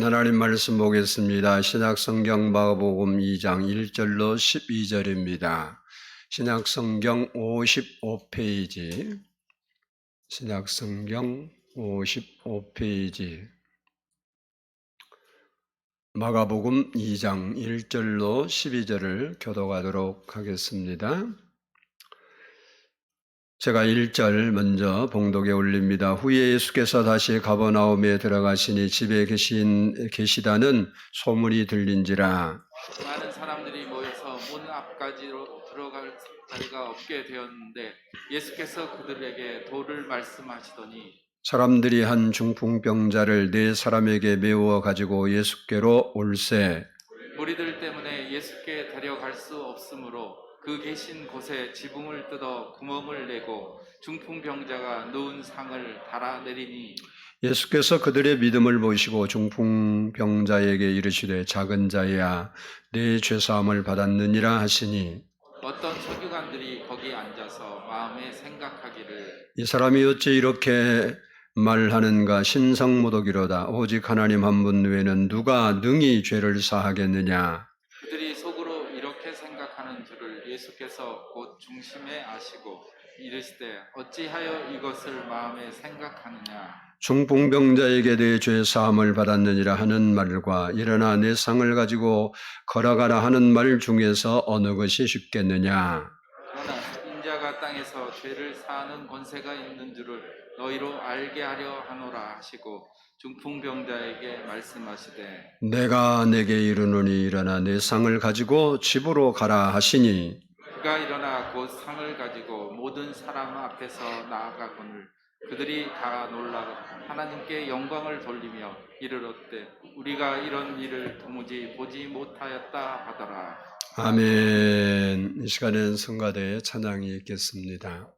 하나님 말씀 보겠습니다. 신약성경 마가복음 2장 1절로 12절입니다. 신약성경 55페이지, 신약성경 55페이지, 마가복음 2장 1절로 12절을 교독하도록 하겠습니다. 제가 1절 먼저 봉독에 올립니다. 후에 예수께서 다시 가버나움에 들어가시니 집에 계시다는 소문이 들린지라. 많은 사람들이 모여서 문 앞까지로 들어갈 자리가 없게 되었는데 예수께서 그들에게 도를 말씀하시더니 사람들이 한 중풍병자를 네 사람에게 메워 가지고 예수께로 올세. 무리들 때문에 예수께 데려갈 수 없으므로 그 계신 곳에 지붕을 뜯어 구멍을 내고 중풍병자가 누운 상을 달아내리니 예수께서 그들의 믿음을 보시고 중풍병자에게 이르시되 작은 자야 네 죄사함을 받았느니라 하시니 어떤 서기관들이 거기 앉아서 마음에 생각하기를 이 사람이 어찌 이렇게 말하는가. 신성모독이로다. 오직 하나님 한 분 외에는 누가 능히 죄를 사하겠느냐. 그들이 속으로 이렇게 생각하는 줄을 예수께서 곧 중심에 아시고 이르시되 어찌하여 이것을 마음에 생각하느냐. 중풍병자에게 내 죄 사함을 받았느니라 하는 말과 일어나 내 상을 가지고 걸어가라 하는 말 중에서 어느 것이 쉽겠느냐. 그러나 인자가 땅에서 죄를 사하는 권세가 있는 줄을 너희로 알게 하려 하노라 하시고 중풍병자에게 말씀하시되 내가 내게 이르노니 일어나 내 상을 가지고 집으로 가라 하시니 그가 일어나 곧 상을 가지고 모든 사람 앞에서 나아가거늘 그들이 다 놀라 하나님께 영광을 돌리며 이르렀되 우리가 이런 일을 도무지 보지 못하였다 하더라. 아멘. 이 시간에는 성가대의 찬양이 있겠습니다.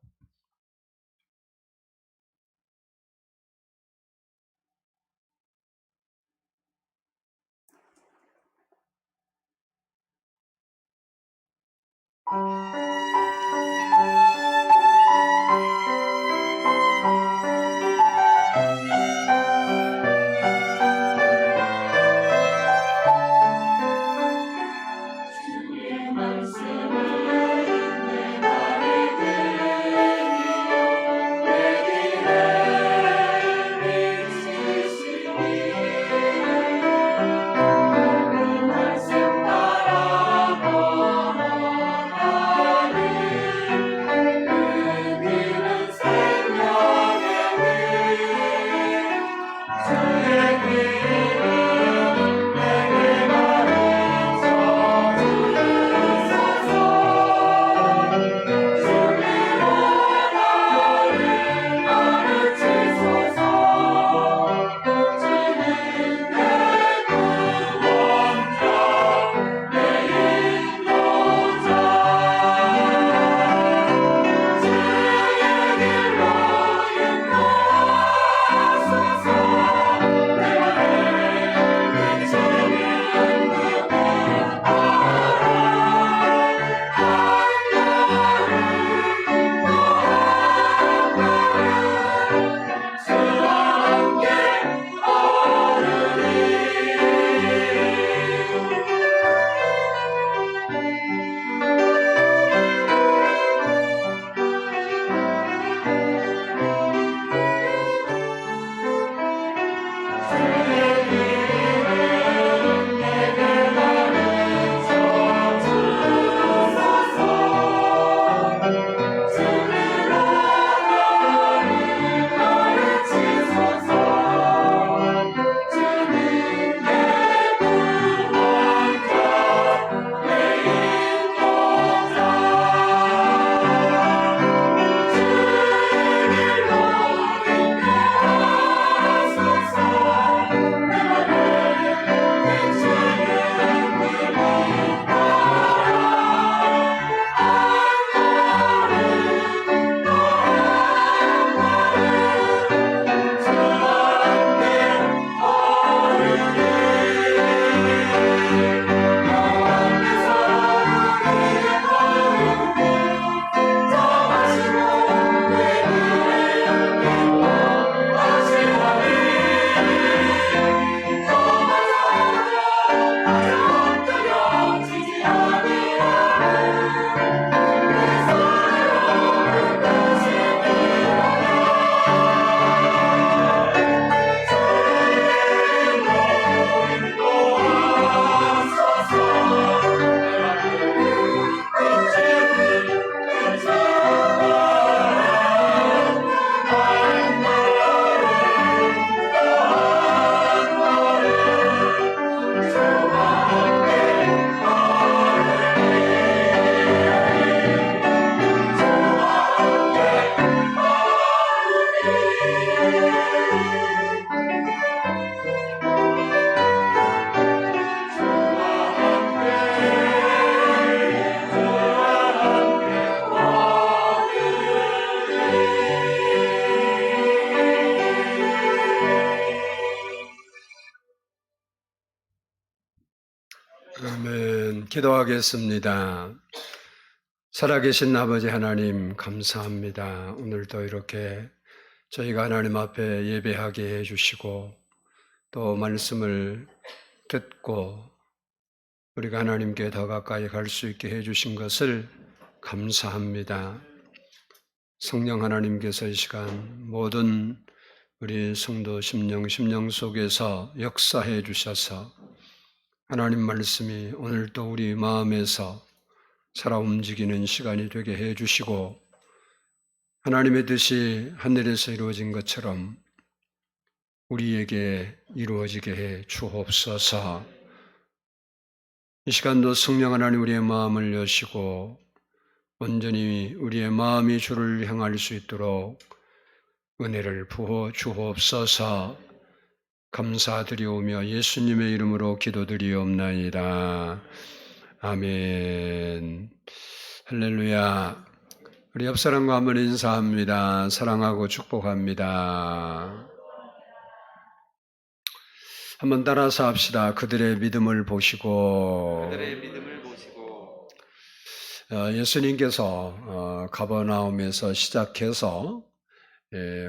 아멘. 기도하겠습니다. 살아계신 아버지 하나님 감사합니다. 오늘도 이렇게 저희가 하나님 앞에 예배하게 해주시고 또 말씀을 듣고 우리가 하나님께 더 가까이 갈 수 있게 해주신 것을 감사합니다. 성령 하나님께서 이 시간 모든 우리 성도 심령 속에서 역사해 주셔서 하나님 말씀이 오늘도 우리 마음에서 살아 움직이는 시간이 되게 해 주시고 하나님의 뜻이 하늘에서 이루어진 것처럼 우리에게 이루어지게 해 주옵소서. 이 시간도 성령 하나님 우리의 마음을 여시고 온전히 우리의 마음이 주를 향할 수 있도록 은혜를 부어 주옵소서. 감사드리오며 예수님의 이름으로 기도드리옵나이다. 아멘. 할렐루야. 우리 옆 사람과 한번 인사합니다. 사랑하고 축복합니다. 한번 따라서 합시다. 그들의 믿음을 보시고. 예수님께서 가버나움에서 시작해서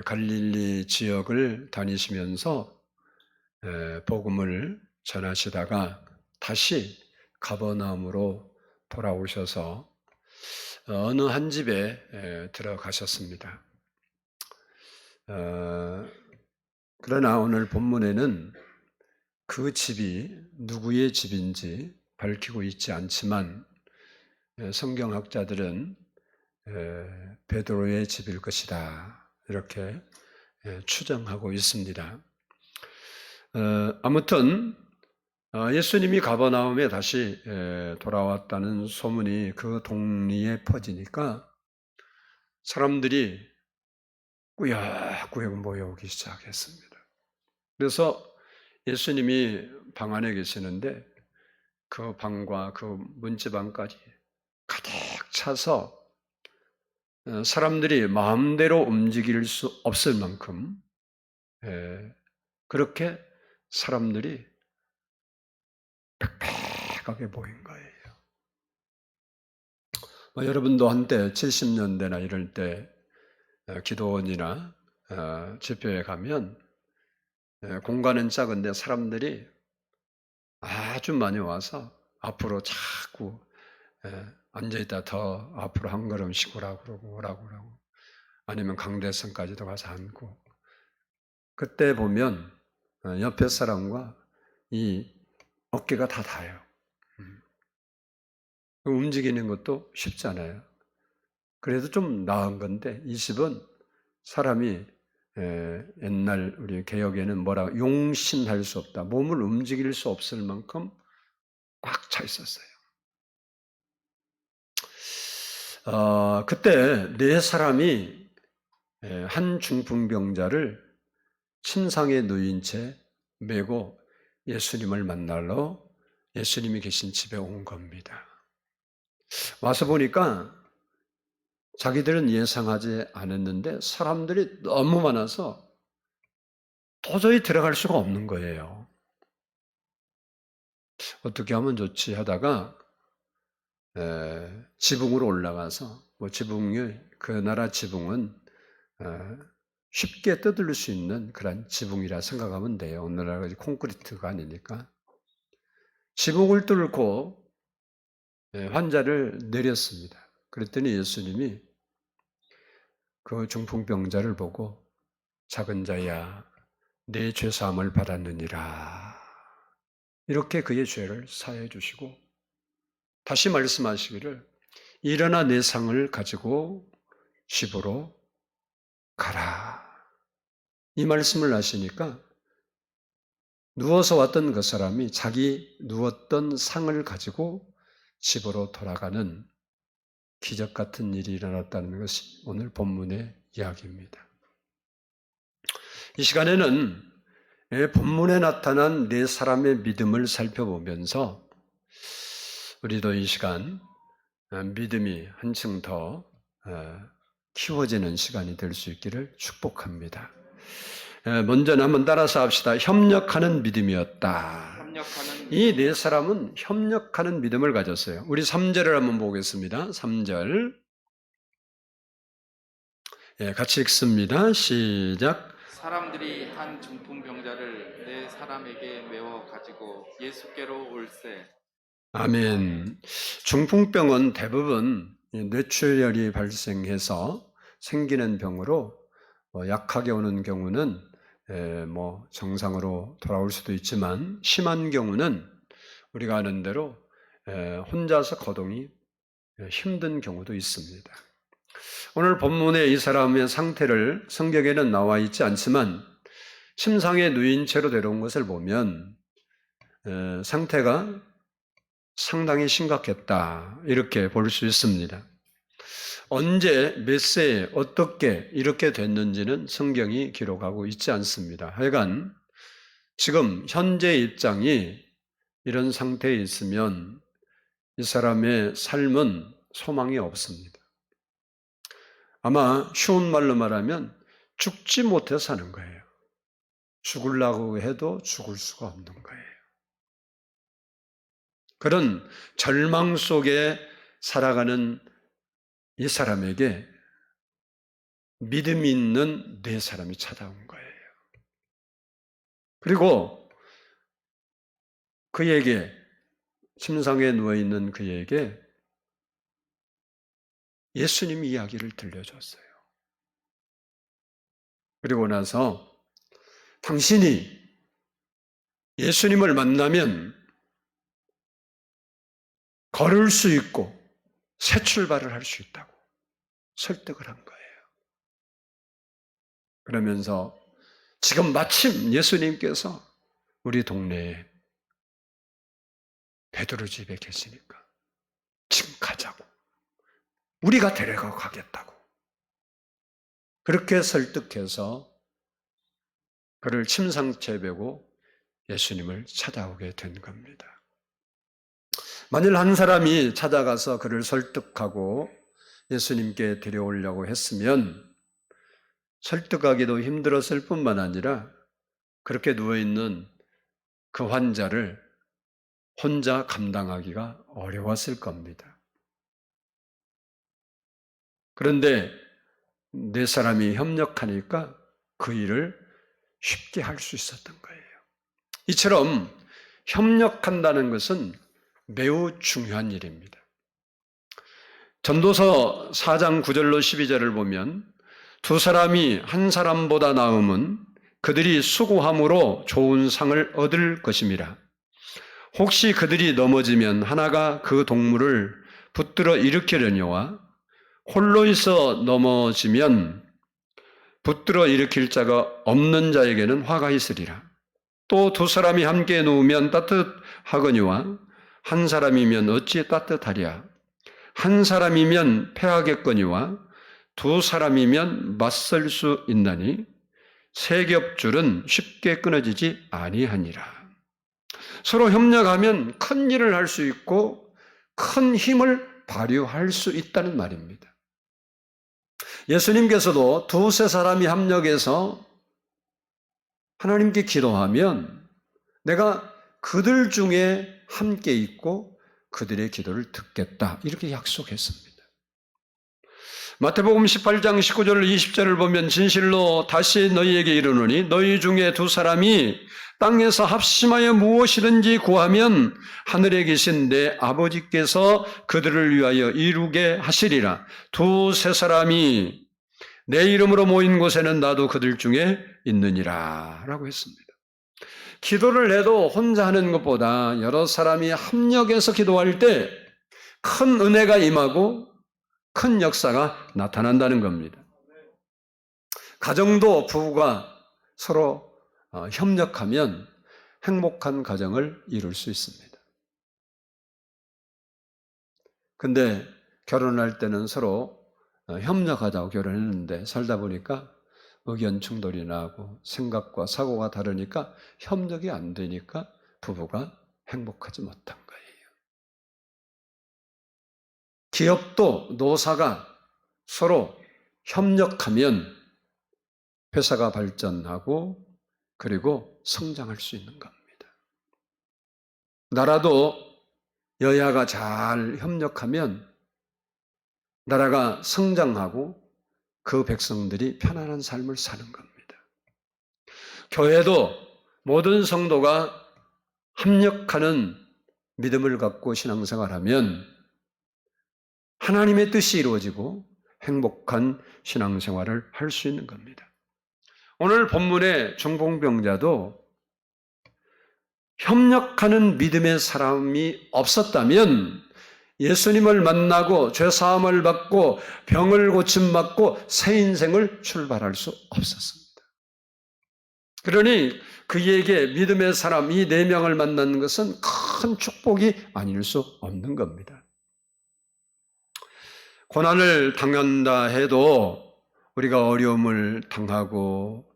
갈릴리 지역을 다니시면서 복음을 전하시다가 다시 가버나움으로 돌아오셔서 어느 한 집에 들어가셨습니다. 그러나 오늘 본문에는 그 집이 누구의 집인지 밝히고 있지 않지만 성경학자들은 베드로의 집일 것이다 이렇게 추정하고 있습니다. 아무튼 예수님이 가버나움에 다시 돌아왔다는 소문이 그 동리에 퍼지니까 사람들이 꾸역꾸역 모여오기 시작했습니다. 그래서 예수님이 방 안에 계시는데 그 방과 그 문지방까지 가득 차서 사람들이 마음대로 움직일 수 없을 만큼 그렇게 사람들이 빽빽하게 모인 거예요. 여러분도 한때 70년대나 이럴 때 기도원이나 집회에 가면 공간은 작은데 사람들이 아주 많이 와서 앞으로 자꾸 앉아있다 더 앞으로 한 걸음씩 오라고 그러고 아니면 강대상까지도 가서 앉고 그때 보면 옆에 사람과 이 어깨가 다 닿아요. 움직이는 것도 쉽지 않아요. 그래도 좀 나은 건데 이 집은 사람이 옛날 우리 개혁에는 뭐라 용신할 수 없다. 몸을 움직일 수 없을 만큼 꽉 차 있었어요. 그때 네 사람이 한 중풍병자를 침상에 누인 채 메고 예수님을 만나러 예수님이 계신 집에 온 겁니다. 와서 보니까 자기들은 예상하지 않았는데 사람들이 너무 많아서 도저히 들어갈 수가 없는 거예요. 어떻게 하면 좋지 하다가 지붕으로 올라가서 그 나라 지붕은 쉽게 떠들 수 있는 그런 지붕이라 생각하면 돼요. 오늘날 콘크리트가 아니니까. 지붕을 뚫고 환자를 내렸습니다. 그랬더니 예수님이 그 중풍병자를 보고 작은 자야 내 죄사함을 받았느니라 이렇게 그의 죄를 사해 주시고 다시 말씀하시기를 일어나 내 상을 가지고 집으로 가라. 이 말씀을 하시니까 누워서 왔던 그 사람이 자기 누웠던 상을 가지고 집으로 돌아가는 기적 같은 일이 일어났다는 것이 오늘 본문의 이야기입니다. 이 시간에는 본문에 나타난 네 사람의 믿음을 살펴보면서 우리도 이 시간 믿음이 한층 더 키워지는 시간이 될 수 있기를 축복합니다. 먼저는 한번 따라서 합시다. 협력하는 믿음이었다. 협력하는 이 네 사람은 협력하는 믿음을 가졌어요. 우리 3절을 한번 보겠습니다. 3절. 예, 같이 읽습니다. 시작. 사람들이 한 중풍병자를 네 사람에게 메워 가지고 예수께로 올세. 아멘. 중풍병은 대부분 뇌출혈이 발생해서 생기는 병으로 약하게 오는 경우는 정상으로 돌아올 수도 있지만 심한 경우는 우리가 아는 대로 혼자서 거동이 힘든 경우도 있습니다. 오늘 본문에 이 사람의 상태를 성경에는 나와 있지 않지만 침상에 누인 채로 데려온 것을 보면 상태가 상당히 심각했다 이렇게 볼 수 있습니다. 언제 몇 세에 어떻게 이렇게 됐는지는 성경이 기록하고 있지 않습니다. 하여간 지금 현재 입장이 이런 상태에 있으면 이 사람의 삶은 소망이 없습니다. 아마 쉬운 말로 말하면 죽지 못해 사는 거예요. 죽으려고 해도 죽을 수가 없는 거예요. 그런 절망 속에 살아가는 이 사람에게 믿음 있는 네 사람이 찾아온 거예요. 그리고 그에게, 침상에 누워있는 그에게 예수님 이야기를 들려줬어요. 그리고 나서 당신이 예수님을 만나면 걸을 수 있고 새 출발을 할 수 있다고 설득을 한 거예요. 그러면서 지금 마침 예수님께서 우리 동네에 베드로 집에 계시니까 지금 가자고. 우리가 데려가 가겠다고. 그렇게 설득해서 그를 침상째 베고 예수님을 찾아오게 된 겁니다. 만일 한 사람이 찾아가서 그를 설득하고 예수님께 데려오려고 했으면 설득하기도 힘들었을 뿐만 아니라 그렇게 누워있는 그 환자를 혼자 감당하기가 어려웠을 겁니다. 그런데 네 사람이 협력하니까 그 일을 쉽게 할 수 있었던 거예요. 이처럼 협력한다는 것은 매우 중요한 일입니다. 전도서 4장 9절로 12절을 보면 두 사람이 한 사람보다 나음은 그들이 수고함으로 좋은 상을 얻을 것임이라. 혹시 그들이 넘어지면 하나가 그 동물을 붙들어 일으키려니와 홀로 있어 넘어지면 붙들어 일으킬 자가 없는 자에게는 화가 있으리라. 또 두 사람이 함께 누우면 따뜻하거니와 한 사람이면 어찌 따뜻하랴. 한 사람이면 패하겠거니와 두 사람이면 맞설 수 있나니 세 겹줄은 쉽게 끊어지지 아니하니라. 서로 협력하면 큰 일을 할 수 있고 큰 힘을 발휘할 수 있다는 말입니다. 예수님께서도 두세 사람이 협력해서 하나님께 기도하면 내가 그들 중에 함께 있고 그들의 기도를 듣겠다 이렇게 약속했습니다. 마태복음 18장 19절 20절을 보면 진실로 다시 너희에게 이르노니 너희 중에 두 사람이 땅에서 합심하여 무엇이든지 구하면 하늘에 계신 내 아버지께서 그들을 위하여 이루게 하시리라. 두세 사람이 내 이름으로 모인 곳에는 나도 그들 중에 있느니라 라고 했습니다. 기도를 해도 혼자 하는 것보다 여러 사람이 합력해서 기도할 때 큰 은혜가 임하고 큰 역사가 나타난다는 겁니다. 가정도 부부가 서로 협력하면 행복한 가정을 이룰 수 있습니다. 근데 결혼할 때는 서로 협력하자고 결혼했는데 살다 보니까 의견 충돌이 나고 생각과 사고가 다르니까 협력이 안 되니까 부부가 행복하지 못한 거예요. 기업도 노사가 서로 협력하면 회사가 발전하고 그리고 성장할 수 있는 겁니다. 나라도 여야가 잘 협력하면 나라가 성장하고 그 백성들이 편안한 삶을 사는 겁니다. 교회도 모든 성도가 합력하는 믿음을 갖고 신앙생활하면 하나님의 뜻이 이루어지고 행복한 신앙생활을 할 수 있는 겁니다. 오늘 본문의 중풍병자도 협력하는 믿음의 사람이 없었다면 예수님을 만나고 죄사함을 받고 병을 고침받고 새 인생을 출발할 수 없었습니다. 그러니 그에게 믿음의 사람 이 4명을 만나는 것은 큰 축복이 아닐 수 없는 겁니다. 고난을 당한다 해도 우리가 어려움을 당하고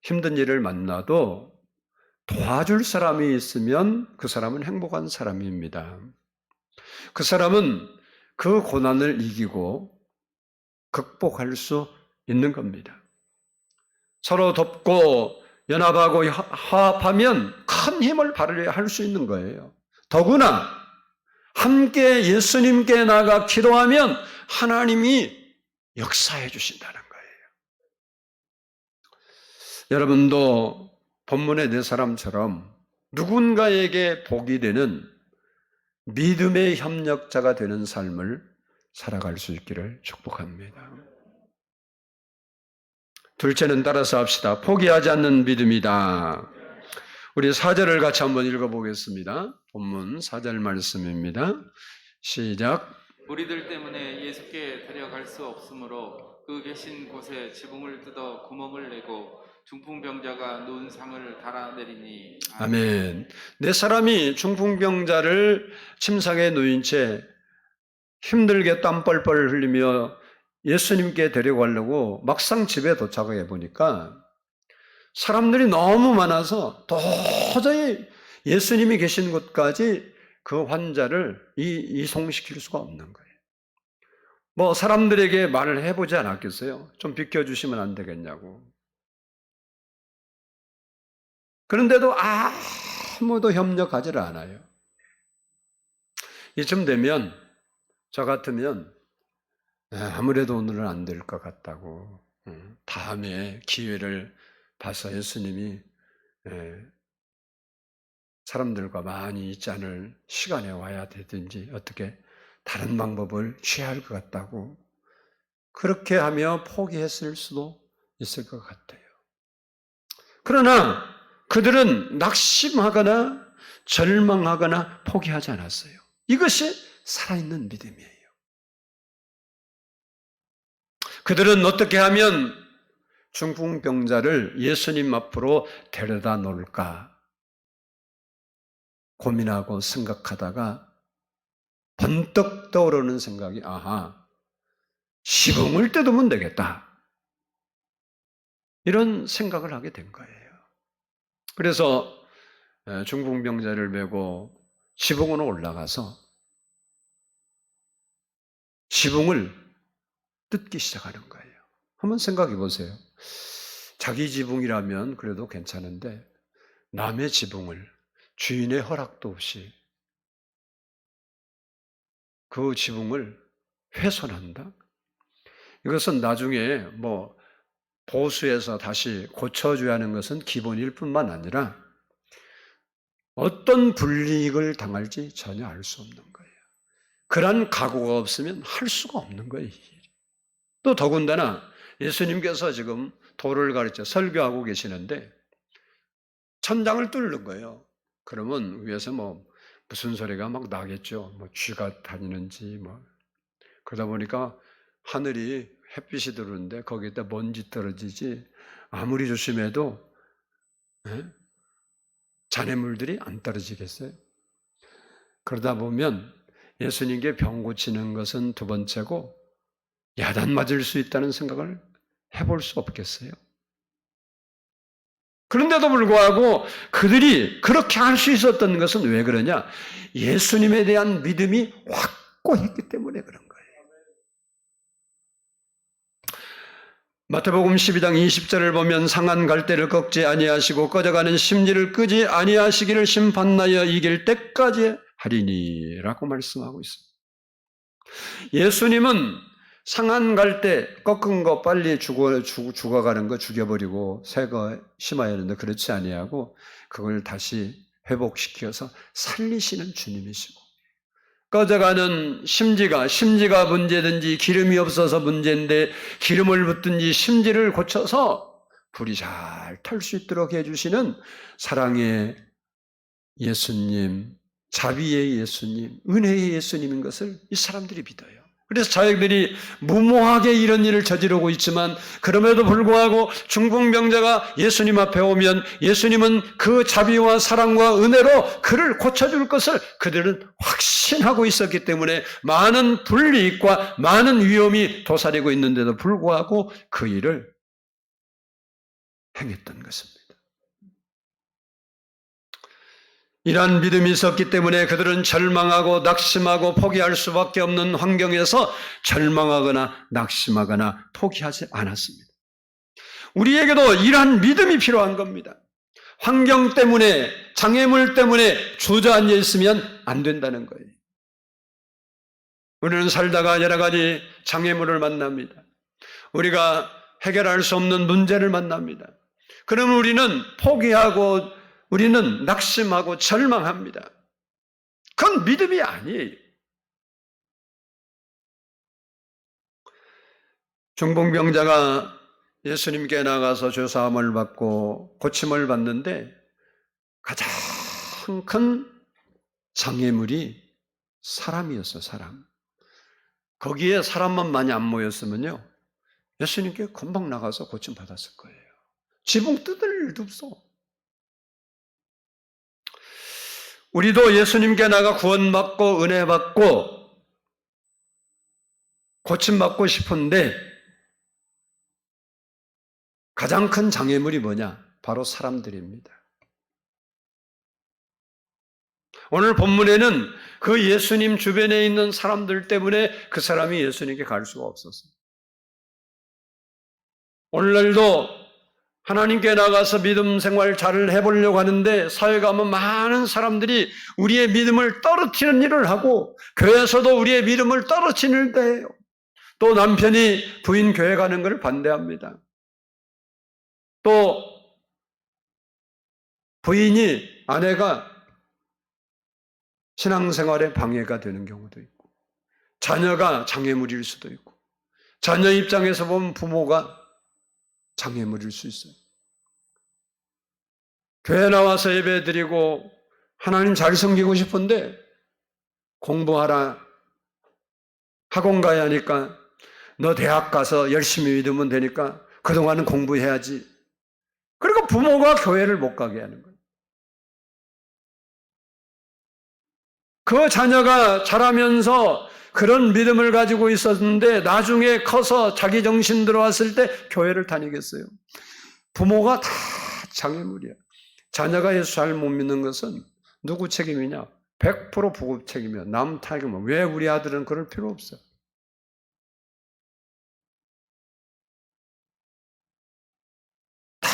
힘든 일을 만나도 도와줄 사람이 있으면 그 사람은 행복한 사람입니다. 그 사람은 그 고난을 이기고 극복할 수 있는 겁니다. 서로 돕고 연합하고 화합하면 큰 힘을 발휘할 수 있는 거예요. 더구나 함께 예수님께 나가 기도하면 하나님이 역사해 주신다는 거예요. 여러분도 본문의 4사람처럼 누군가에게 복이 되는 믿음의 협력자가 되는 삶을 살아갈 수 있기를 축복합니다. 둘째는 따라서 합시다. 포기하지 않는 믿음이다. 우리 4절을 같이 한번 읽어보겠습니다. 본문 4절 말씀입니다. 시작. 우리들 때문에 예수께 데려갈 수 없으므로 그 계신 곳에 지붕을 뜯어 구멍을 내고 중풍병자가 누운 상을 달아내리니. 아멘. 4사람이 중풍병자를 침상에 누인 채 힘들게 땀 뻘뻘 흘리며 예수님께 데려가려고 막상 집에 도착해 보니까 사람들이 너무 많아서 도저히 예수님이 계신 곳까지 그 환자를 이송시킬 수가 없는 거예요. 뭐 사람들에게 말을 해보지 않았겠어요? 좀 비켜주시면 안 되겠냐고. 그런데도 아무도 협력하지를 않아요. 이쯤 되면 저 같으면 아무래도 오늘은 안 될 것 같다고 다음에 기회를 봐서 예수님이 사람들과 많이 있지 않을 시간에 와야 되든지 어떻게 다른 방법을 취할 것 같다고 그렇게 하며 포기했을 수도 있을 것 같아요. 그러나 그들은 낙심하거나 절망하거나 포기하지 않았어요. 이것이 살아있는 믿음이에요. 그들은 어떻게 하면 중풍병자를 예수님 앞으로 데려다 놓을까 고민하고 생각하다가 번뜩 떠오르는 생각이 지붕을 뜯으면 되겠다. 이런 생각을 하게 된 거예요. 그래서 중풍병자를 메고 지붕으로 올라가서 지붕을 뜯기 시작하는 거예요. 한번 생각해 보세요. 자기 지붕이라면 그래도 괜찮은데 남의 지붕을 주인의 허락도 없이 그 지붕을 훼손한다? 이것은 나중에 보수해서 다시 고쳐줘야 하는 것은 기본일 뿐만 아니라 어떤 불이익을 당할지 전혀 알 수 없는 거예요. 그런 각오가 없으면 할 수가 없는 거예요. 또 더군다나 예수님께서 지금 도를 가르쳐 설교하고 계시는데 천장을 뚫는 거예요. 그러면 위에서 무슨 소리가 막 나겠죠. 쥐가 다니는지 그러다 보니까 하늘이 햇빛이 들어오는데 거기에다 먼지 떨어지지 아무리 조심해도 잔해물들이 안 떨어지겠어요? 그러다 보면 예수님께 병 고치는 것은 두 번째고 야단 맞을 수 있다는 생각을 해볼 수 없겠어요? 그런데도 불구하고 그들이 그렇게 할 수 있었던 것은 왜 그러냐? 예수님에 대한 믿음이 확고했기 때문에 그런 거예요. 마태복음 12장 20절을 보면 상한 갈대를 꺾지 아니하시고 꺼져가는 심지를 끄지 아니하시기를 심판나여 이길 때까지 하리니라고 말씀하고 있습니다. 예수님은 상한 갈대 꺾은 거 빨리 죽어가는 거 죽여버리고 새 거 심어야 하는데 그렇지 아니하고 그걸 다시 회복시켜서 살리시는 주님이시고, 꺼져가는 심지가 문제든지 기름이 없어서 문제인데 기름을 붓든지 심지를 고쳐서 불이 잘 탈 수 있도록 해주시는 사랑의 예수님, 자비의 예수님, 은혜의 예수님인 것을 이 사람들이 믿어요. 그래서 자기들이 무모하게 이런 일을 저지르고 있지만 그럼에도 불구하고 중풍병자가 예수님 앞에 오면 예수님은 그 자비와 사랑과 은혜로 그를 고쳐줄 것을 그들은 확신하고 있었기 때문에 많은 불이익과 많은 위험이 도사리고 있는데도 불구하고 그 일을 행했던 것입니다. 이러한 믿음이 있었기 때문에 그들은 절망하고 낙심하고 포기할 수밖에 없는 환경에서 절망하거나 낙심하거나 포기하지 않았습니다. 우리에게도 이러한 믿음이 필요한 겁니다. 환경 때문에, 장애물 때문에 주저앉아 있으면 안 된다는 거예요. 우리는 살다가 여러 가지 장애물을 만납니다. 우리가 해결할 수 없는 문제를 만납니다. 그러면 우리는 포기하고 우리는 낙심하고 절망합니다. 그건 믿음이 아니에요. 중풍병자가 예수님께 나가서 주사함을 받고 고침을 받는데 가장 큰 장애물이 사람이었어요. 사람. 거기에 사람만 많이 안 모였으면요 예수님께 금방 나가서 고침 받았을 거예요. 지붕 뜯을 일도 없어. 우리도 예수님께 나가 구원받고 은혜받고 고침받고 싶은데 가장 큰 장애물이 뭐냐? 바로 사람들입니다. 오늘 본문에는 그 예수님 주변에 있는 사람들 때문에 그 사람이 예수님께 갈 수가 없었어요. 오늘날도 하나님께 나가서 믿음 생활 잘 해보려고 하는데 사회 가면 많은 사람들이 우리의 믿음을 떨어뜨리는 일을 하고 교회에서도 우리의 믿음을 떨어뜨리는 데예요. 또 남편이 부인 교회 가는 것을 반대합니다. 또 부인이 아내가 신앙생활에 방해가 되는 경우도 있고 자녀가 장애물일 수도 있고 자녀 입장에서 보면 부모가 장애물일 수 있어요. 교회 나와서 예배 드리고 하나님 잘 섬기고 싶은데 공부하라, 학원 가야 하니까 너 대학 가서 열심히 믿으면 되니까 그동안은 공부해야지. 그리고 부모가 교회를 못 가게 하는 거예요. 그 자녀가 자라면서 그런 믿음을 가지고 있었는데 나중에 커서 자기 정신 들어왔을 때 교회를 다니겠어요? 부모가 다 장애물이야. 자녀가 예수 잘 못 믿는 것은 누구 책임이냐? 100% 부모 책임이야. 남 탓이면 왜 우리 아들은 그럴 필요 없어? 다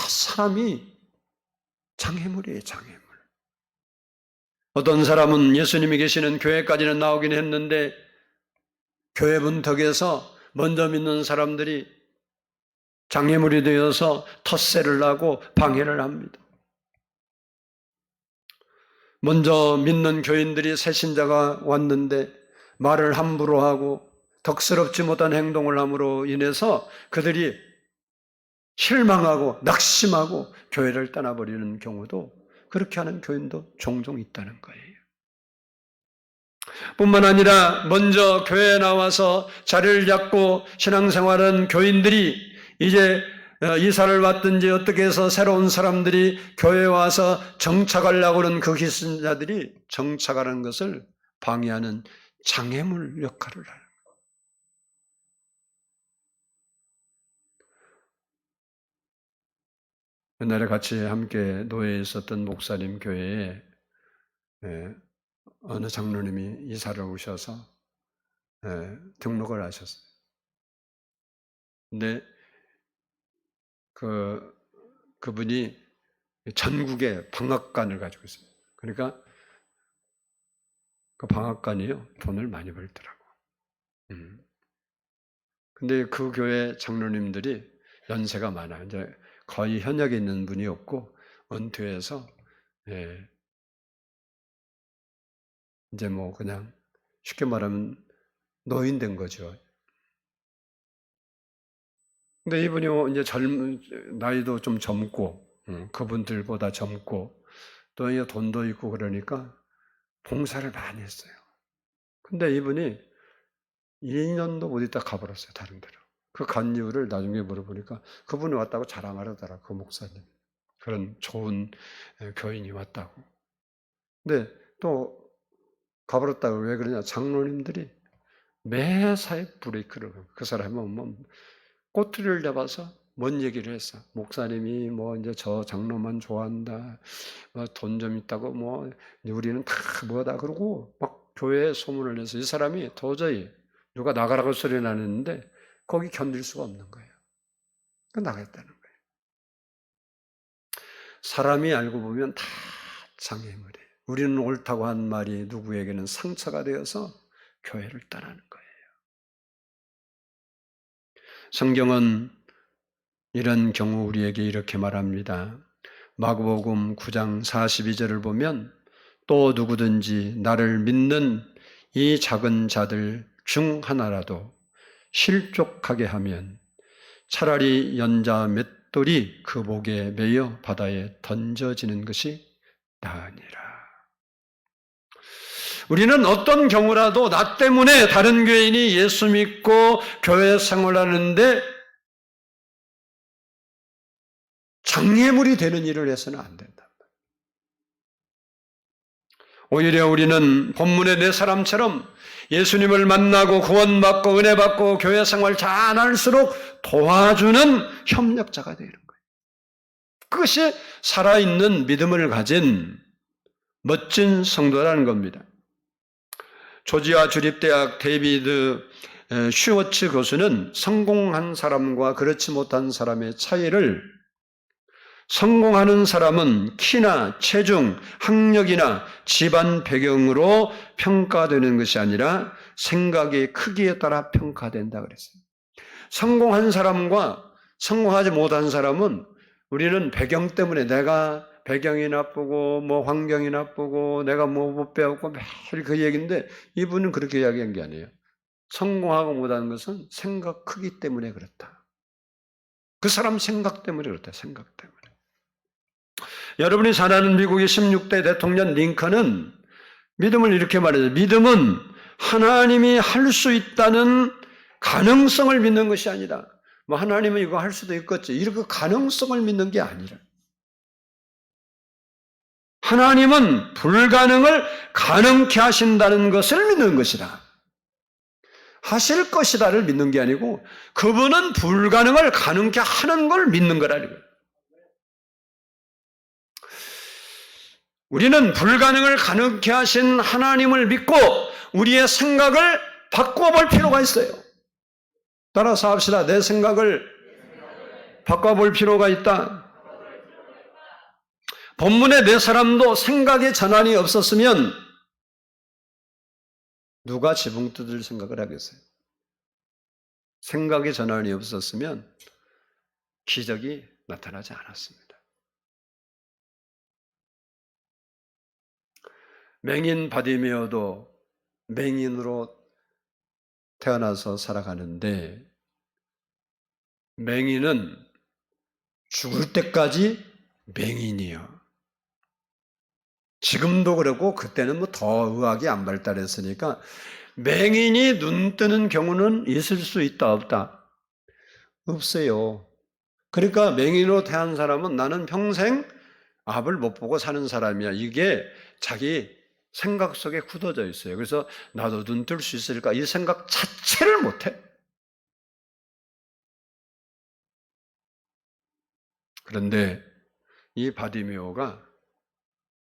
사람이 장애물이에요. 장애물. 어떤 사람은 예수님이 계시는 교회까지는 나오긴 했는데 교회 문턱에서 먼저 믿는 사람들이 장애물이 되어서 텃세를 하고 방해를 합니다. 먼저 믿는 교인들이 새신자가 왔는데 말을 함부로 하고 덕스럽지 못한 행동을 함으로 인해서 그들이 실망하고 낙심하고 교회를 떠나버리는 경우도, 그렇게 하는 교인도 종종 있다는 거예요. 뿐만 아니라 먼저 교회에 나와서 자리를 잡고 신앙생활한 교인들이 이제 이사를 왔든지 어떻게 해서 새로운 사람들이 교회에 와서 정착하려고 하는 그 기신자들이 정착하는 것을 방해하는 장애물 역할을 하는 거예요. 옛날에 같이 함께 노예에 있었던 목사님 교회에 어느 장로님이 이사를 오셔서 등록을 하셨어요. 근데 그분이 전국에 방앗간을 가지고 있어요. 그러니까 그 방앗간이요, 돈을 많이 벌더라고. 근데 그 교회 장로님들이 연세가 많아요. 이제 거의 현역에 있는 분이 없고 은퇴해서, 예, 이제 뭐 그냥 쉽게 말하면 노인 된 거죠. 근데 이분이 이제 나이도 좀 젊고, 그분들보다 젊고, 또 이제 돈도 있고 그러니까 봉사를 많이 했어요. 근데 이분이 2년도 못 있다 가버렸어요, 다른 데로. 그 간 이유를 나중에 물어보니까 그분이 왔다고 자랑하더라, 그 목사님. 그런 좋은 교인이 왔다고. 근데 또 가버렸다고 왜 그러냐? 장로님들이 매사에 브레이크를 걸고 그 사람은 뭐 꼬투리를 잡아서 뭔 얘기를 했어. 목사님이 뭐 이제 저 장로만 좋아한다. 뭐 돈 좀 있다고 뭐 우리는 다 뭐다 그러고 막 교회에 소문을 내서 이 사람이 도저히 누가 나가라고 소리는 안 했는데 거기 견딜 수가 없는 거예요. 나가겠다는 거예요. 사람이 알고 보면 다 장애물이에요. 우리는 옳다고 한 말이 누구에게는 상처가 되어서 교회를 떠나는 거예요. 성경은 이런 경우 우리에게 이렇게 말합니다. 마가복음 9장 42절을 보면 또 누구든지 나를 믿는 이 작은 자들 중 하나라도 실족하게 하면 차라리 연자 맷돌이 그 목에 매여 바다에 던져지는 것이 나으니라. 우리는 어떤 경우라도 나 때문에 다른 교인이 예수 믿고 교회 생활하는데 장애물이 되는 일을 해서는 안 된다. 오히려 우리는 본문의 네 사람처럼 예수님을 만나고 구원받고 은혜받고 교회 생활 잘할수록 도와주는 협력자가 되는 거예요. 그것이 살아있는 믿음을 가진 멋진 성도라는 겁니다. 조지아 주립대학 데이비드 슈워츠 교수는 성공한 사람과 그렇지 못한 사람의 차이를 성공하는 사람은 키나 체중, 학력이나 집안 배경으로 평가되는 것이 아니라 생각의 크기에 따라 평가된다 그랬어요. 성공한 사람과 성공하지 못한 사람은 우리는 배경 때문에 내가 배경이 나쁘고 뭐 환경이 나쁘고 내가 뭐 못 배웠고 매일 그 얘기인데 이분은 그렇게 이야기한 게 아니에요. 성공하고 못하는 것은 생각 크기 때문에 그렇다. 그 사람 생각 때문에 그렇다. 생각 때문에. 여러분이 잘 아는 미국의 16대 대통령 링컨은 믿음을 이렇게 말해요. 믿음은 하나님이 할 수 있다는 가능성을 믿는 것이 아니라 뭐 하나님은 이거 할 수도 있겠지. 이렇게 가능성을 믿는 게 아니라 하나님은 불가능을 가능케 하신다는 것을 믿는 것이다. 하실 것이다를 믿는 게 아니고 그분은 불가능을 가능케 하는 걸 믿는 거라는 거예요. 우리는 불가능을 가능케 하신 하나님을 믿고 우리의 생각을 바꿔볼 필요가 있어요. 따라서 합시다. 내 생각을 바꿔볼 필요가 있다. 본문의 네 사람도 생각의 전환이 없었으면 누가 지붕 뜯을 생각을 하겠어요? 생각의 전환이 없었으면 기적이 나타나지 않았습니다. 맹인 바디메어도 맹인으로 태어나서 살아가는데 맹인은 죽을 때까지 맹인이요. 지금도 그렇고 그때는 뭐 더 의학이 안 발달했으니까 맹인이 눈 뜨는 경우는 있을 수 있다 없다? 없어요. 그러니까 맹인으로 태어난 사람은 나는 평생 앞을 못 보고 사는 사람이야. 이게 자기 생각 속에 굳어져 있어요. 그래서 나도 눈 뜰 수 있을까? 이 생각 자체를 못해. 그런데 이 바디메오가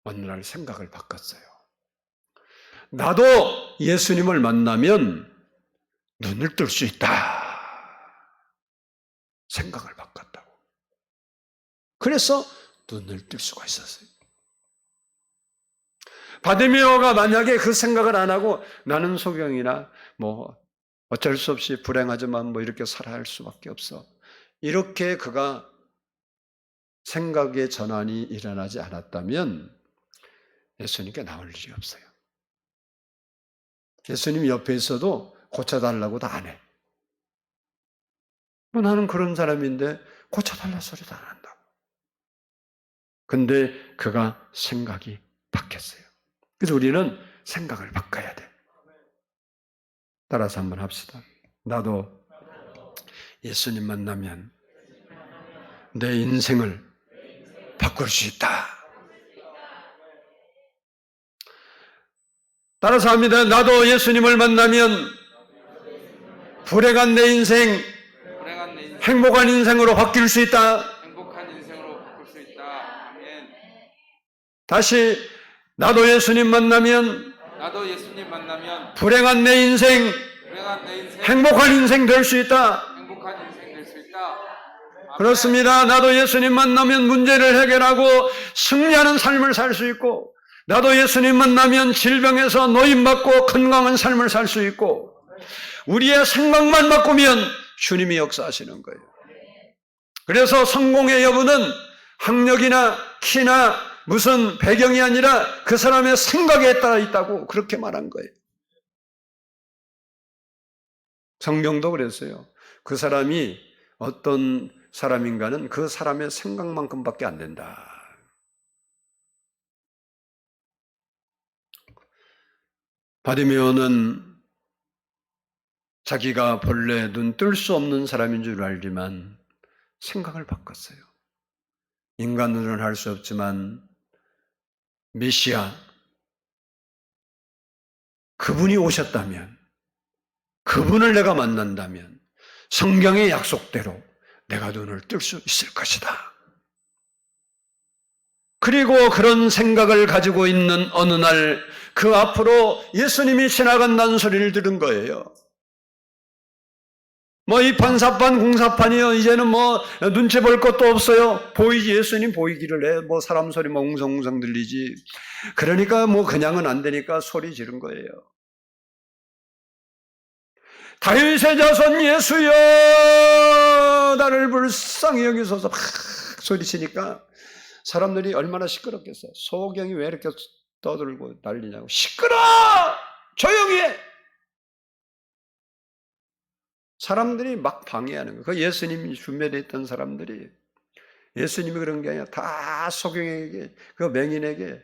어느 날 생각을 바꿨어요. 나도 예수님을 만나면 눈을 뜰 수 있다. 생각을 바꿨다고. 그래서 눈을 뜰 수가 있었어요. 바디메오가 만약에 그 생각을 안 하고 나는 소경이나 뭐 어쩔 수 없이 불행하지만 뭐 이렇게 살아야 할 수밖에 없어. 이렇게 그가 생각의 전환이 일어나지 않았다면 예수님께 나올 일이 없어요. 예수님 옆에 있어도 고쳐달라고도 안 해. 뭐 나는 그런 사람인데 고쳐달라 소리도 안 한다고. 근데 그가 생각이 바뀌었어요. 그래서 우리는 생각을 바꿔야 돼. 따라서 한번 합시다. 나도 예수님 만나면 내 인생을 바꿀 수 있다. 따라서 합니다. 나도 예수님을 만나면 불행한 내 인생, 행복한 인생으로 바뀔 수 있다. 행복한 인생으로 바꿀 수 있다. 아멘. 다시 나도 예수님 만나면 불행한 내 인생, 행복한 인생 될 수 있다. 행복한 인생 될 수 있다. 아멘. 그렇습니다. 나도 예수님 만나면 문제를 해결하고 승리하는 삶을 살 수 있고, 나도 예수님 만나면 질병에서 노임받고 건강한 삶을 살 수 있고, 우리의 생각만 바꾸면 주님이 역사하시는 거예요. 그래서 성공의 여부는 학력이나 키나 무슨 배경이 아니라 그 사람의 생각에 따라 있다고 그렇게 말한 거예요. 성경도 그랬어요. 그 사람이 어떤 사람인가는 그 사람의 생각만큼밖에 안 된다. 바디메오는 자기가 본래 눈 뜰 수 없는 사람인 줄 알지만 생각을 바꿨어요. 인간으로는 할 수 없지만 메시아, 그분이 오셨다면, 그분을 내가 만난다면 성경의 약속대로 내가 눈을 뜰 수 있을 것이다. 그리고 그런 생각을 가지고 있는 어느 날 그 앞으로 예수님이 지나간다는 소리를 들은 거예요. 뭐 이 판사판 공사판이요, 이제는 뭐 눈치 볼 것도 없어요. 보이지, 예수님 보이기를 해. 뭐 사람 소리 막 웅성웅성 들리지. 그러니까 뭐 그냥은 안 되니까 소리 지른 거예요. 다윗의 자손 예수여 나를 불쌍히 여기소서 막 소리치니까 사람들이 얼마나 시끄럽겠어요. 소경이 왜 이렇게 떠들고 난리냐고. 시끄러! 조용히 해! 사람들이 막 방해하는 거예요. 그 예수님이 준비되어 있던 사람들이, 예수님이 그런 게 아니라 다 소경에게, 그 맹인에게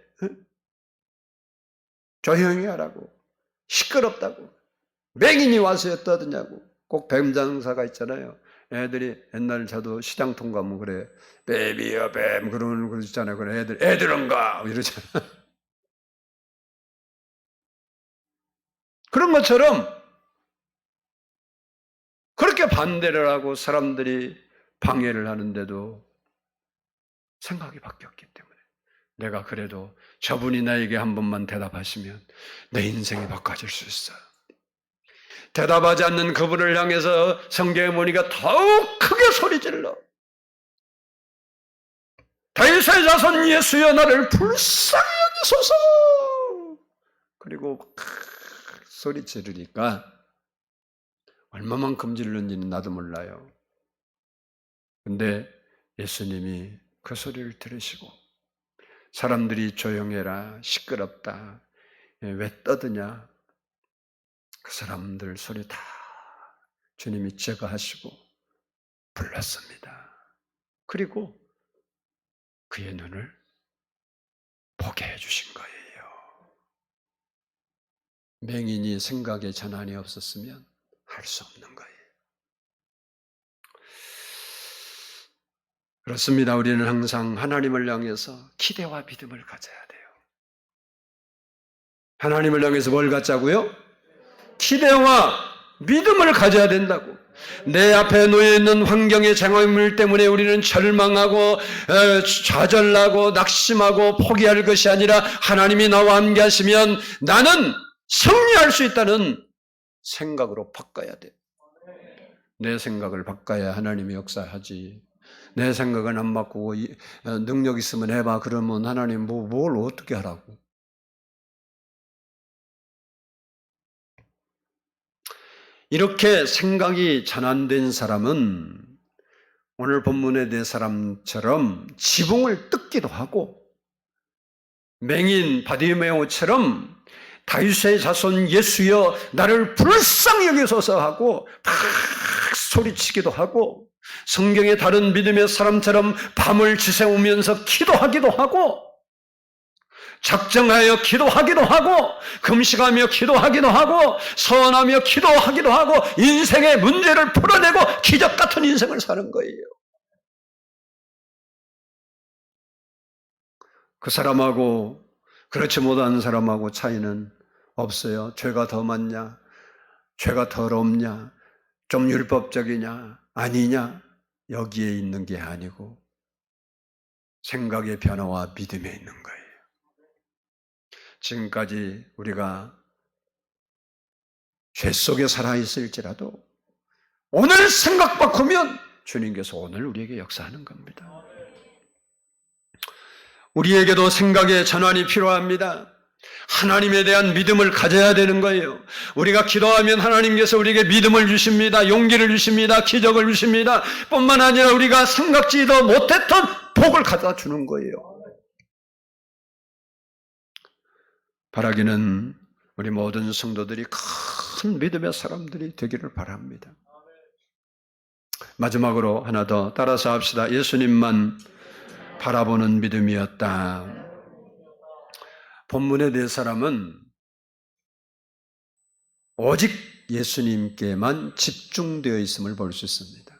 조용히 하라고, 시끄럽다고, 맹인이 와서 떠드냐고. 꼭 뱀장사가 있잖아요. 애들이 옛날 저도 시장 통과하면 그래, 뱀이야 뱀 그러는 거 있잖아요. 그래 애들은가 이러잖아. 그런 것처럼 그렇게 반대를 하고 사람들이 방해를 하는데도 생각이 바뀌었기 때문에 내가 그래도 저분이 나에게 한 번만 대답하시면 내 인생이 바꿔질 수 있어. 대답하지 않는 그분을 향해서 성경에 보니까 더욱 크게 소리질러. 다윗의 자손 예수여 나를 불쌍히 여기소서. 그리고 소리 지르니까 얼마만큼 질렀는지는 나도 몰라요. 근데 예수님이 그 소리를 들으시고 사람들이 조용해라, 시끄럽다, 왜 떠드냐, 그 사람들 소리 다 주님이 제거하시고 불렀습니다. 그리고 그의 눈을 보게 해주신 거예요. 맹인이 생각에 전환이 없었으면 할 수 없는 거예요. 그렇습니다. 우리는 항상 하나님을 향해서 기대와 믿음을 가져야 돼요. 하나님을 향해서 뭘 갖자고요? 기대와 믿음을 가져야 된다고. 내 앞에 놓여있는 환경의 장애물 때문에 우리는 절망하고 좌절하고 낙심하고 포기할 것이 아니라 하나님이 나와 함께 하시면 나는 승리할 수 있다는 생각으로 바꿔야 돼. 내 생각을 바꿔야 하나님이 역사하지. 내 생각은 안 맞고 능력 있으면 해봐. 그러면 하나님 뭘 어떻게 하라고? 이렇게 생각이 전환된 사람은 오늘 본문에 대한 사람처럼 지붕을 뜯기도 하고 맹인 바디메오처럼 다윗의 자손 예수여 나를 불쌍히 여기소서 하고 막 소리치기도 하고 성경의 다른 믿음의 사람처럼 밤을 지새우면서 기도하기도 하고 작정하여 기도하기도 하고 금식하며 기도하기도 하고 서원하며 기도하기도 하고 인생의 문제를 풀어내고 기적 같은 인생을 사는 거예요. 그 사람하고 그렇지 못한 사람하고 차이는 없어요. 죄가 더 많냐? 죄가 덜 없냐? 좀 율법적이냐? 아니냐? 여기에 있는 게 아니고 생각의 변화와 믿음에 있는 거예요. 지금까지 우리가 죄 속에 살아있을지라도 오늘 생각 바꾸면 주님께서 오늘 우리에게 역사하는 겁니다. 우리에게도 생각의 전환이 필요합니다. 하나님에 대한 믿음을 가져야 되는 거예요. 우리가 기도하면 하나님께서 우리에게 믿음을 주십니다. 용기를 주십니다. 기적을 주십니다. 뿐만 아니라 우리가 생각지도 못했던 복을 가져다 주는 거예요. 바라기는 우리 모든 성도들이 큰 믿음의 사람들이 되기를 바랍니다. 마지막으로 하나 더 따라서 합시다. 예수님만 바라보는 믿음이었다. 본문에 대한 사람은 오직 예수님께만 집중되어 있음을 볼 수 있습니다.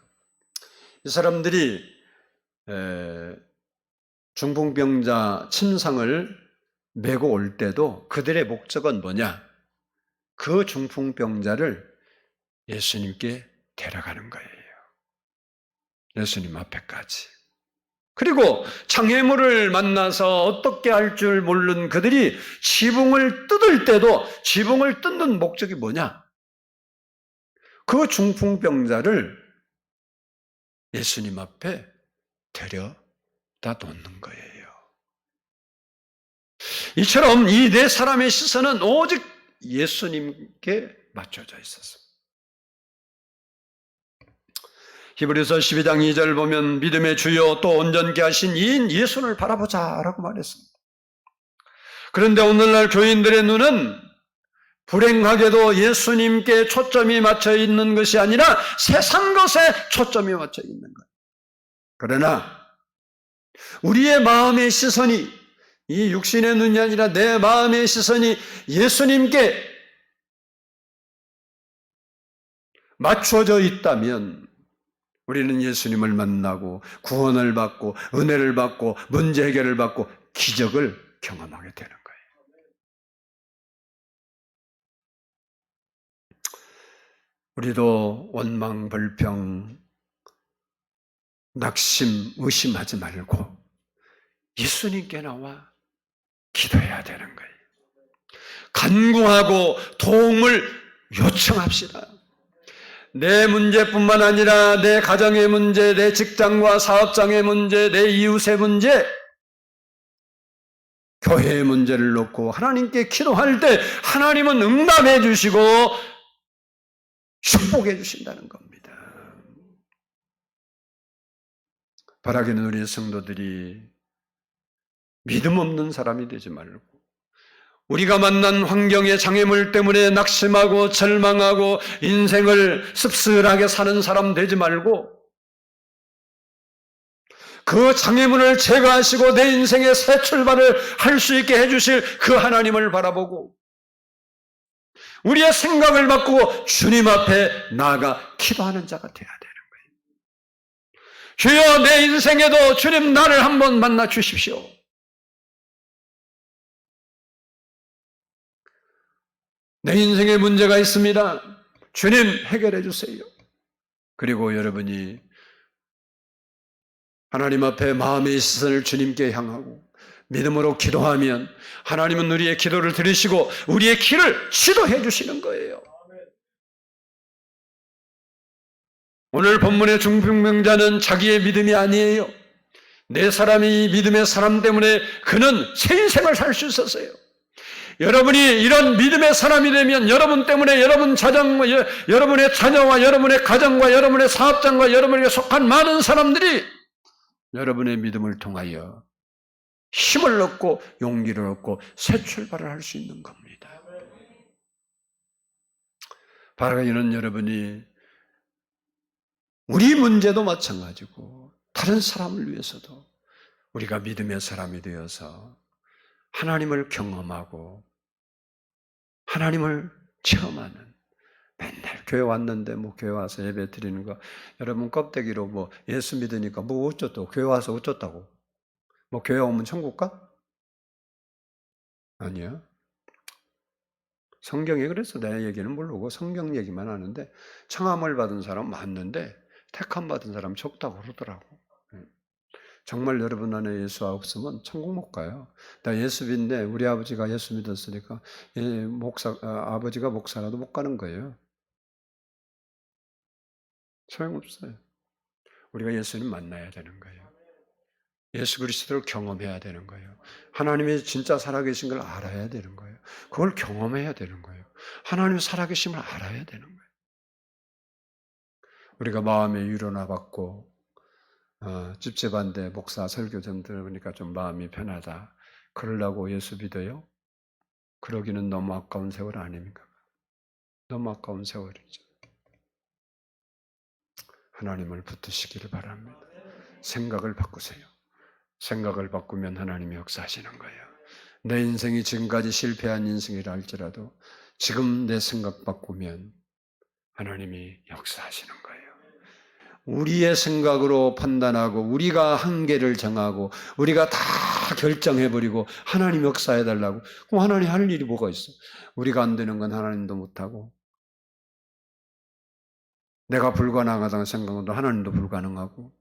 이 사람들이 중풍병자 침상을 메고 올 때도 그들의 목적은 뭐냐? 그 중풍병자를 예수님께 데려가는 거예요. 예수님 앞에까지. 그리고 장애물을 만나서 어떻게 할 줄 모르는 그들이 지붕을 뜯을 때도 지붕을 뜯는 목적이 뭐냐? 그 중풍병자를 예수님 앞에 데려다 놓는 거예요. 이처럼 이 네 사람의 시선은 오직 예수님께 맞춰져 있었습니다. 히브리서 12장 2절 보면 믿음의 주요 또 온전케 하신 이인 예수를 바라보자라고 말했습니다. 그런데 오늘날 교인들의 눈은 불행하게도 예수님께 초점이 맞춰 있는 것이 아니라 세상 것에 초점이 맞춰 있는 거예요. 그러나 우리의 마음의 시선이 이 육신의 눈이 아니라 내 마음의 시선이 예수님께 맞춰져 있다면 우리는 예수님을 만나고 구원을 받고 은혜를 받고 문제 해결을 받고 기적을 경험하게 되는 거예요. 우리도 원망, 불평, 낙심, 의심하지 말고 예수님께 나와 기도해야 되는 거예요. 간구하고 도움을 요청합시다. 내 문제뿐만 아니라 내 가정의 문제, 내 직장과 사업장의 문제, 내 이웃의 문제, 교회의 문제를 놓고 하나님께 기도할 때 하나님은 응답해 주시고 축복해 주신다는 겁니다. 바라기는 우리 성도들이 믿음 없는 사람이 되지 말고 우리가 만난 환경의 장애물 때문에 낙심하고 절망하고 인생을 씁쓸하게 사는 사람 되지 말고 그 장애물을 제거하시고 내 인생의 새 출발을 할 수 있게 해주실 그 하나님을 바라보고 우리의 생각을 바꾸고 주님 앞에 나아가 기도하는 자가 되어야 되는 거예요. 주여 내 인생에도 주님 나를 한번 만나 주십시오. 내 인생에 문제가 있습니다. 주님 해결해 주세요. 그리고 여러분이 하나님 앞에 마음의 시선을 주님께 향하고 믿음으로 기도하면 하나님은 우리의 기도를 들으시고 우리의 길을 지도해 주시는 거예요. 오늘 본문의 중풍병자는 자기의 믿음이 아니에요. 네 사람이 믿음의 사람 때문에 그는 새 인생을 살 수 있었어요. 여러분이 이런 믿음의 사람이 되면 여러분 때문에 여러분의 자녀와 여러분의 가정과 여러분의 사업장과 여러분에게 속한 많은 사람들이 여러분의 믿음을 통하여 힘을 얻고 용기를 얻고 새 출발을 할 수 있는 겁니다. 바로 이런 여러분이 우리 문제도 마찬가지고 다른 사람을 위해서도 우리가 믿음의 사람이 되어서 하나님을 경험하고 하나님을 체험하는, 맨날 교회 왔는데 뭐 교회 와서 예배 드리는 거, 여러분 껍데기로 뭐 예수 믿으니까 뭐 어쩌다고, 교회 와서 어쩌다고, 뭐 교회 오면 천국 가? 아니야. 성경에 그래서 내 얘기는 모르고 성경 얘기만 하는데 청함을 받은 사람 많는데 택함 받은 사람 적다고 그러더라고. 정말 여러분 안에 예수가 없으면 천국 못 가요. 나 예수 믿는데 우리 아버지가 예수 믿었으니까 아버지가 목사라도 못 가는 거예요. 소용없어요. 우리가 예수님 만나야 되는 거예요. 예수 그리스도를 경험해야 되는 거예요. 하나님이 진짜 살아계신 걸 알아야 되는 거예요. 그걸 경험해야 되는 거예요. 하나님의 살아계심을 알아야 되는 거예요. 우리가 마음의 위로나 받고 찝찝한데 목사 설교 좀 들으니까 좀 마음이 편하다. 그러려고 예수 믿어요? 그러기는 너무 아까운 세월 아닙니까? 너무 아까운 세월이죠. 하나님을 붙드시기를 바랍니다. 생각을 바꾸세요. 생각을 바꾸면 하나님이 역사하시는 거예요. 내 인생이 지금까지 실패한 인생이라 할지라도 지금 내 생각 바꾸면 하나님이 역사하시는 거예요. 우리의 생각으로 판단하고 우리가 한계를 정하고 우리가 다 결정해버리고 하나님 역사해달라고, 그럼 하나님 할 일이 뭐가 있어? 우리가 안 되는 건 하나님도 못하고 내가 불가능하다고 생각해도 하나님도 불가능하고.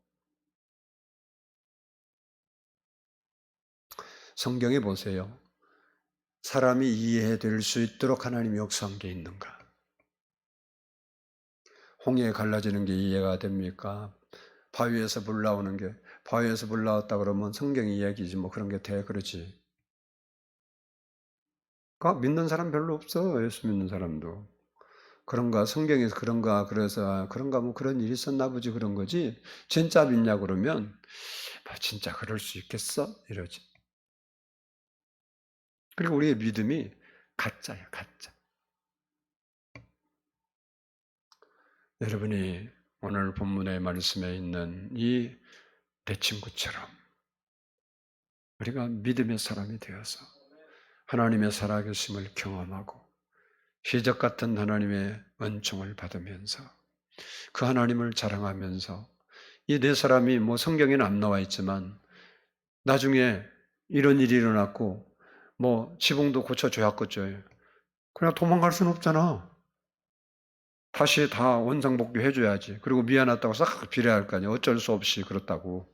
성경에 보세요. 사람이 이해될 수 있도록 하나님이 역사한 게 있는가? 홍해 갈라지는 게 이해가 됩니까? 바위에서 물 나오는 게, 바위에서 물 나왔다 그러면 성경 이야기지 뭐 그런 게 돼, 그러지. 믿는 사람 별로 없어. 예수 믿는 사람도. 그런가, 성경에서 그런가, 그래서 그런가 뭐 그런 일이 있었나 보지 그런 거지. 진짜 믿냐 그러면 진짜 그럴 수 있겠어? 이러지. 그리고 우리의 믿음이 가짜야, 가짜. 여러분이 오늘 본문의 말씀에 있는 이 내 친구처럼 우리가 믿음의 사람이 되어서 하나님의 살아계심을 경험하고 기적 같은 하나님의 은총을 받으면서 그 하나님을 자랑하면서 이 네 사람이 뭐 성경에는 안 나와 있지만 나중에 이런 일이 일어났고 뭐 지붕도 고쳐줘야겠죠. 그냥 도망갈 수는 없잖아. 다시 다 원상복귀 해줘야지. 그리고 미안하다고 싹 빌어야 할 거 아니야. 어쩔 수 없이 그렇다고.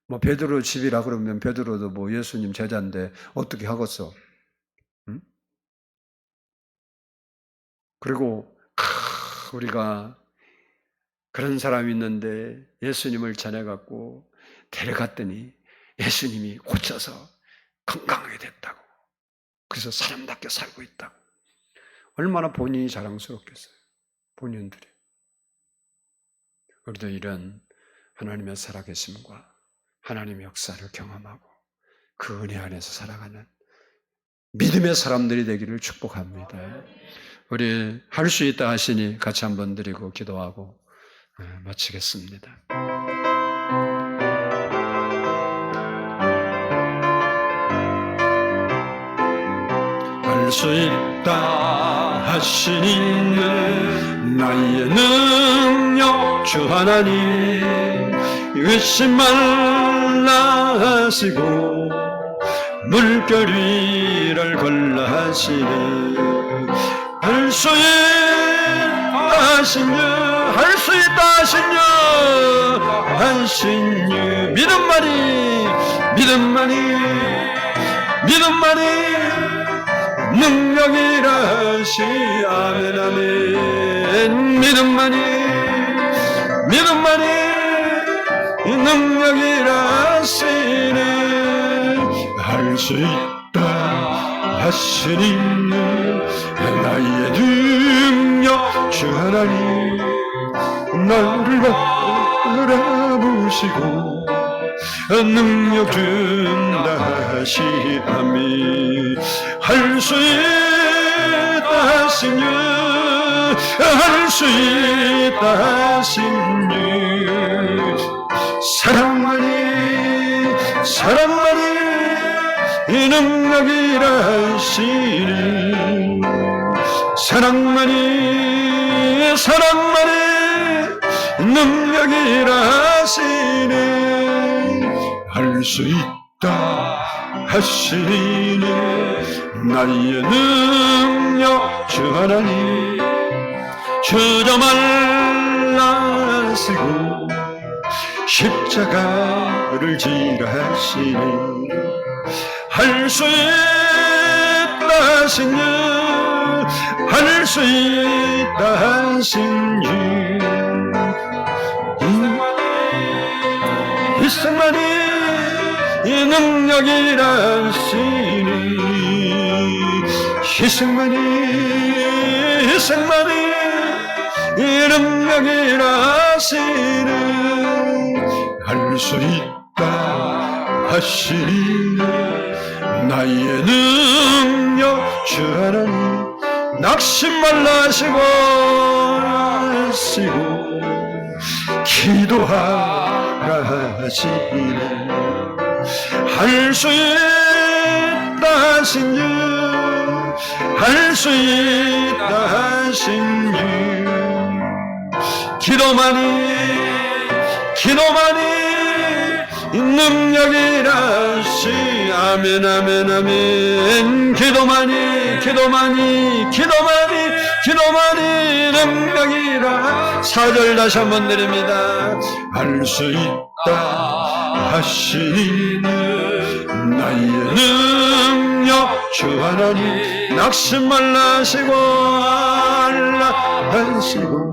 뭐 베드로 집이라 그러면 베드로도 뭐 예수님 제자인데 어떻게 하겠어? 응? 그리고 우리가 그런 사람이 있는데 예수님을 전해갖고 데려갔더니 예수님이 고쳐서 건강하게 됐다고. 그래서 사람답게 살고 있다고. 얼마나 본인이 자랑스럽겠어요. 본인들이. 우리도 이런 하나님의 살아계심과 하나님의 역사를 경험하고 그 은혜 안에서 살아가는 믿음의 사람들이 되기를 축복합니다. 우리 할 수 있다 하시니 같이 한번 드리고 기도하고 마치겠습니다. 할 수 있다 하시니 나의 능력 주 하나님 의심 말라 하시고 물결 위를 걸라 하시니 할 수 있다 하시니 할 수 있다 하시니 믿음만이 능력이라 하시 아멘 아멘 믿음만이 믿음만이 능력이라 하시니 할 수 있다 하시니 나의 능력 주 하나님 나를 바라보시고 능력 준다 하시하미 할 수 있다 하시니 할 수 있다 하시니 사랑만이 이 능력이라 하시니 사랑만이 능력이라 하시니 할 수 있다 하시니 나의 능력 주 하나님 주저 말라시고 십자가를 지라 하시니 할 수 있다 하시니 할 수 있다 하시니 희생만이 이 능력이라 하시니 희생만이 이 능력이라 하시니 할 수 있다 하시니 나의 능력 주 하나님 낙심 말라 하시고 기도하라 하시니 할 수 있다 하시니 할 수 있다 하시니 기도만이 이 능력이라 하시 아멘 아멘 아멘 기도만이 능력이라 4절 다시 한번 드립니다 할 수 있다 하시니 나의 능력 주 하나님 낙심 말라 하시고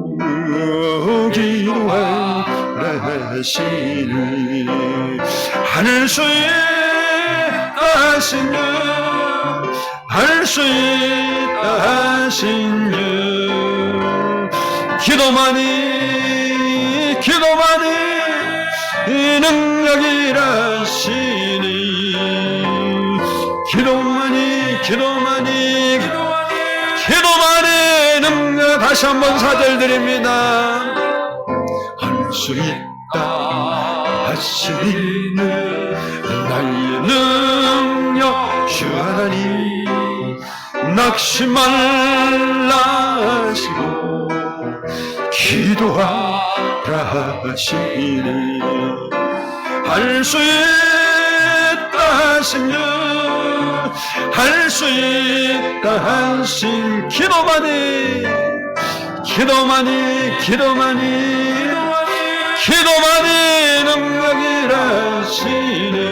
기도하라 하시니 할 수 있다 하시니 할 수 있다 하시니 기도만이 이 능력이라 하시니 기도만이 능력 다시 한번 4절 드립니다 할 수 있다 하시니 나의 능력 주 하나님 낙심 말라 하시고 기도하라 하시니 할 수 있다 하시니 할 수 있다 하신 기도만이 능력이라 하시니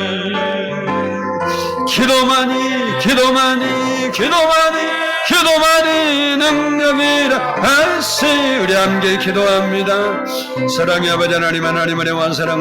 기도만이 능력이라 하시 우리 함께 기도합니다. 사랑의 아버지 하나님 하나님 은혜와 사랑